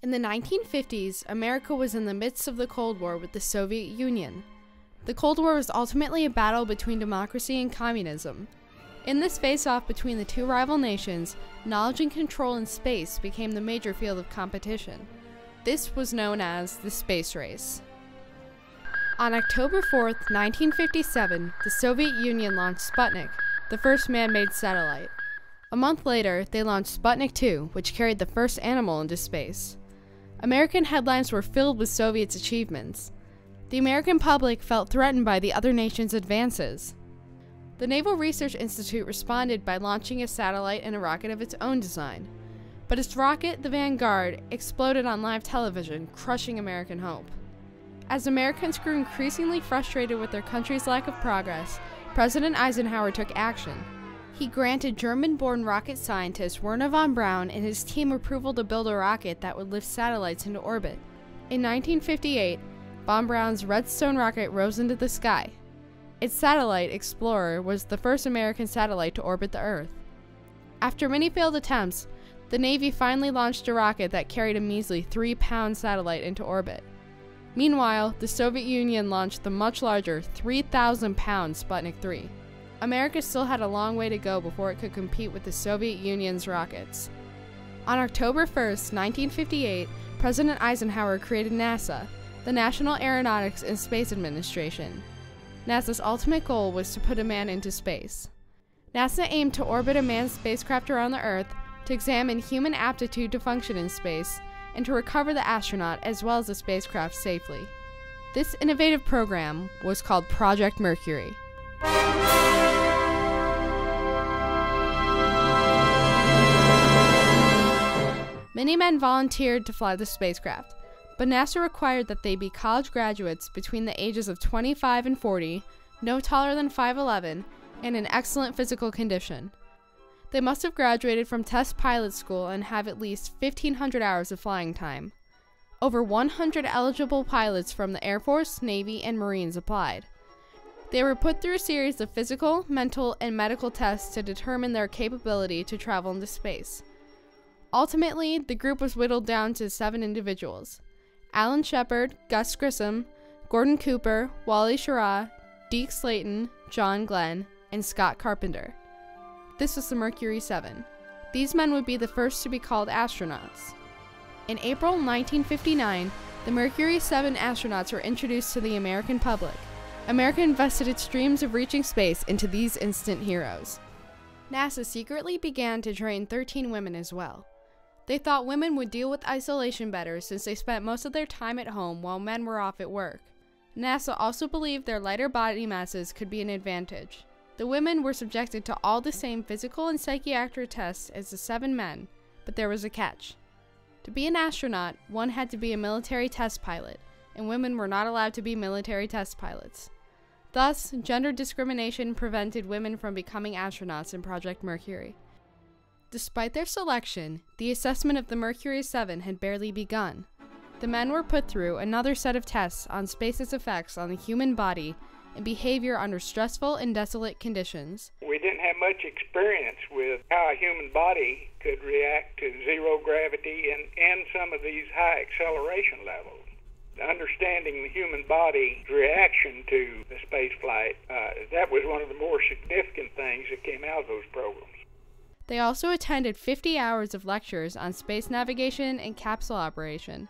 In the 1950s, America was in the midst of the Cold War with the Soviet Union. The Cold War was ultimately a battle between democracy and communism. In this face-off between the two rival nations, knowledge and control in space became the major field of competition. This was known as the space race. On October 4th, 1957, the Soviet Union launched Sputnik, the first man-made satellite. A month later, they launched Sputnik 2, which carried the first animal into space. American headlines were filled with Soviets' achievements. The American public felt threatened by the other nations' advances. The Naval Research Institute responded by launching a satellite and a rocket of its own design. But its rocket, the Vanguard, exploded on live television, crushing American hope. As Americans grew increasingly frustrated with their country's lack of progress, President Eisenhower took action. He granted German-born rocket scientist Wernher von Braun and his team approval to build a rocket that would lift satellites into orbit. In 1958, von Braun's Redstone rocket rose into the sky. Its satellite, Explorer, was the first American satellite to orbit the Earth. After many failed attempts, the Navy finally launched a rocket that carried a measly 3-pound satellite into orbit. Meanwhile, the Soviet Union launched the much larger 3,000-pound Sputnik 3. America still had a long way to go before it could compete with the Soviet Union's rockets. On October 1st, 1958, President Eisenhower created NASA, the National Aeronautics and Space Administration. NASA's ultimate goal was to put a man into space. NASA aimed to orbit a manned spacecraft around the Earth, to examine human aptitude to function in space, and to recover the astronaut as well as the spacecraft safely. This innovative program was called Project Mercury. Many men volunteered to fly the spacecraft, but NASA required that they be college graduates between the ages of 25 and 40, no taller than 5'11", and in excellent physical condition. They must have graduated from test pilot school and have at least 1,500 hours of flying time. Over 100 eligible pilots from the Air Force, Navy, and Marines applied. They were put through a series of physical, mental, and medical tests to determine their capability to travel into space. Ultimately, the group was whittled down to 7 individuals: Alan Shepard, Gus Grissom, Gordon Cooper, Wally Schirra, Deke Slayton, John Glenn, and Scott Carpenter. This was the Mercury 7. These men would be the first to be called astronauts. In April 1959, the Mercury 7 astronauts were introduced to the American public. America invested its dreams of reaching space into these instant heroes. NASA secretly began to train 13 women as well. They thought women would deal with isolation better since they spent most of their time at home while men were off at work. NASA also believed their lighter body masses could be an advantage. The women were subjected to all the same physical and psychiatric tests as the 7 men, but there was a catch. To be an astronaut, one had to be a military test pilot, and women were not allowed to be military test pilots. Thus, gender discrimination prevented women from becoming astronauts in Project Mercury. Despite their selection, the assessment of the Mercury 7 had barely begun. The men were put through another set of tests on space's effects on the human body and behavior under stressful and desolate conditions. We didn't have much experience with how a human body could react to zero gravity and some of these high acceleration levels. Understanding the human body's reaction to the space flight, that was one of the more significant things that came out of those programs. They also attended 50 hours of lectures on space navigation and capsule operation.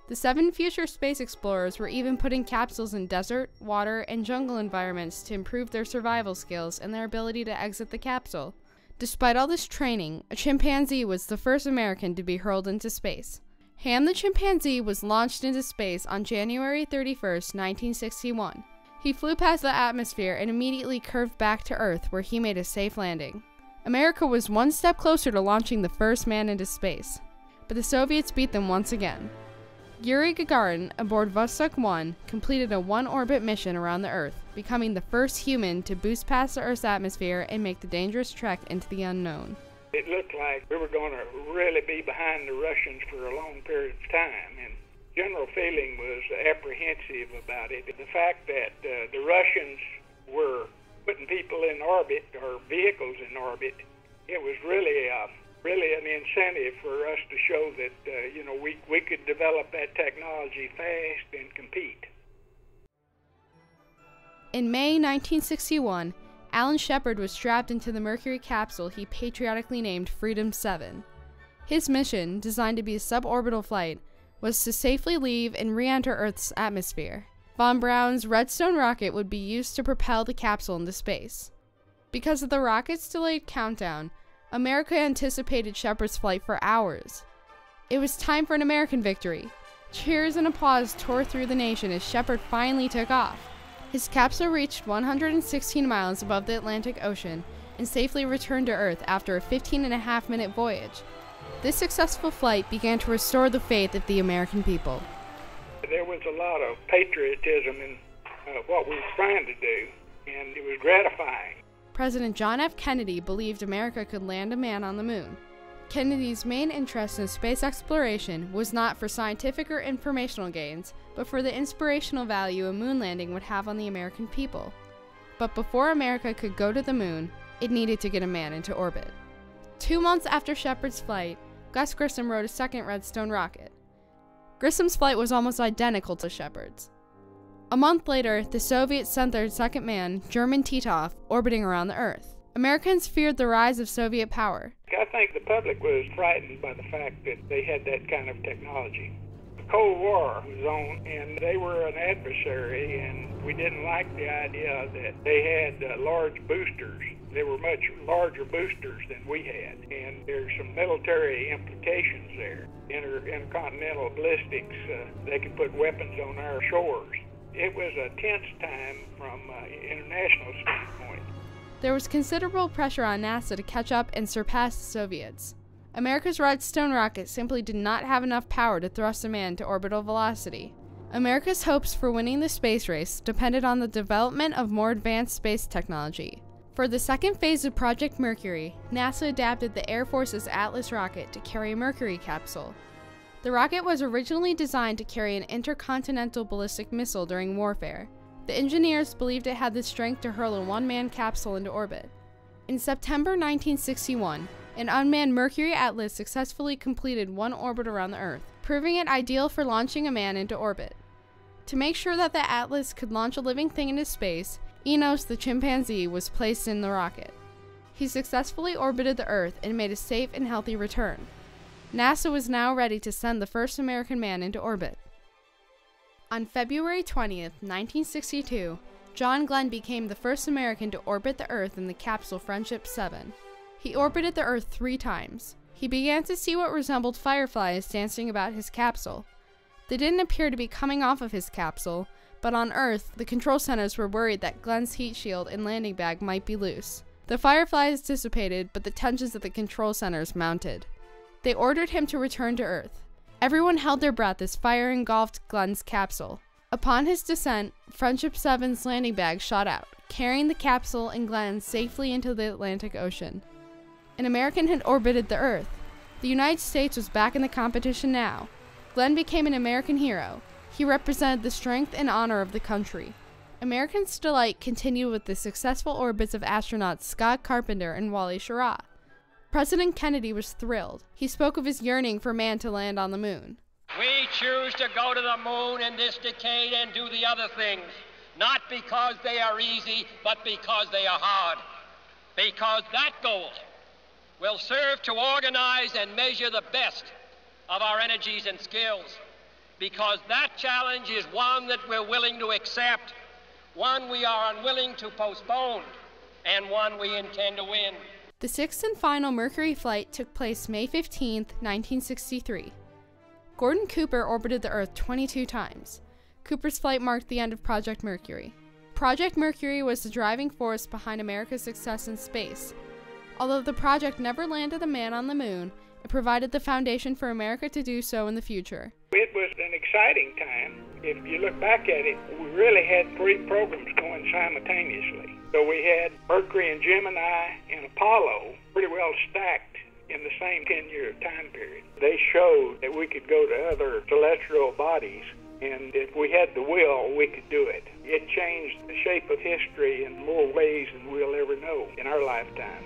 The 7 future space explorers were even put in capsules in desert, water, and jungle environments to improve their survival skills and their ability to exit the capsule. Despite all this training, a chimpanzee was the first American to be hurled into space. Ham the chimpanzee was launched into space on January 31st, 1961. He flew past the atmosphere and immediately curved back to Earth, where he made a safe landing. America was one step closer to launching the first man into space, but the Soviets beat them once again. Yuri Gagarin, aboard Vostok 1, completed a 1-orbit mission around the Earth, becoming the first human to boost past the Earth's atmosphere and make the dangerous trek into the unknown. It looked like we were going to really be behind the Russians for a long period of time, and general feeling was apprehensive about it. The fact that the Russians were putting people in orbit or vehicles in orbit, it was really an incentive for us to show that we technology fast and compete. In May 1961, Alan Shepard was strapped into the Mercury capsule he patriotically named Freedom 7. His mission, designed to be a suborbital flight, was to safely leave and re-enter Earth's atmosphere. Von Braun's Redstone rocket would be used to propel the capsule into space. Because of the rocket's delayed countdown, America anticipated Shepard's flight for hours. It was time for an American victory. Cheers and applause tore through the nation as Shepard finally took off. His capsule reached 116 miles above the Atlantic Ocean and safely returned to Earth after a 15.5-minute voyage. This successful flight began to restore the faith of the American people. There was a lot of patriotism in what we were trying to do, and it was gratifying. President John F. Kennedy believed America could land a man on the moon. Kennedy's main interest in space exploration was not for scientific or informational gains, but for the inspirational value a moon landing would have on the American people. But before America could go to the moon, it needed to get a man into orbit. 2 months after Shepard's flight, Gus Grissom rode a second Redstone rocket. Grissom's flight was almost identical to Shepard's. A month later, the Soviets sent their second man, German Titov, orbiting around the Earth. Americans feared the rise of Soviet power. I think the public was frightened by the fact that they had that kind of technology. The Cold War was on, and they were an adversary, and we didn't like the idea that they had large boosters. They were much larger boosters than we had, and there's some military implications there. Intercontinental ballistics, they could put weapons on our shores. It was a tense time from an international standpoint. There was considerable pressure on NASA to catch up and surpass the Soviets. America's Redstone rocket simply did not have enough power to thrust a man to orbital velocity. America's hopes for winning the space race depended on the development of more advanced space technology. For the second phase of Project Mercury, NASA adapted the Air Force's Atlas rocket to carry a Mercury capsule. The rocket was originally designed to carry an intercontinental ballistic missile during warfare. The engineers believed it had the strength to hurl a one-man capsule into orbit. In September 1961, an unmanned Mercury Atlas successfully completed one orbit around the Earth, proving it ideal for launching a man into orbit. To make sure that the Atlas could launch a living thing into space, Enos the chimpanzee was placed in the rocket. He successfully orbited the Earth and made a safe and healthy return. NASA was now ready to send the first American man into orbit. On February 20th, 1962, John Glenn became the first American to orbit the Earth in the capsule Friendship 7. He orbited the Earth 3 times. He began to see what resembled fireflies dancing about his capsule. They didn't appear to be coming off of his capsule, but on Earth, the control centers were worried that Glenn's heat shield and landing bag might be loose. The fireflies dissipated, but the tensions at the control centers mounted. They ordered him to return to Earth. Everyone held their breath as fire engulfed Glenn's capsule. Upon his descent, Friendship 7's landing bag shot out, carrying the capsule and Glenn safely into the Atlantic Ocean. An American had orbited the Earth. The United States was back in the competition now. Glenn became an American hero. He represented the strength and honor of the country. Americans' delight continued with the successful orbits of astronauts Scott Carpenter and Wally Schirra. President Kennedy was thrilled. He spoke of his yearning for man to land on the moon. We choose to go to the moon in this decade and do the other things, not because they are easy, but because they are hard. Because that goal will serve to organize and measure the best of our energies and skills. Because that challenge is one that we're willing to accept, one we are unwilling to postpone, and one we intend to win. The sixth and final Mercury flight took place May 15, 1963. Gordon Cooper orbited the Earth 22 times. Cooper's flight marked the end of Project Mercury. Project Mercury was the driving force behind America's success in space. Although the project never landed a man on the moon, it provided the foundation for America to do so in the future. It was an exciting time. If you look back at it, we really had 3 programs going simultaneously. So we had Mercury and Gemini and Apollo pretty well stacked in the same 10-year time period. They showed that we could go to other celestial bodies, and if we had the will, we could do it. It changed the shape of history in more ways than we'll ever know in our lifetime.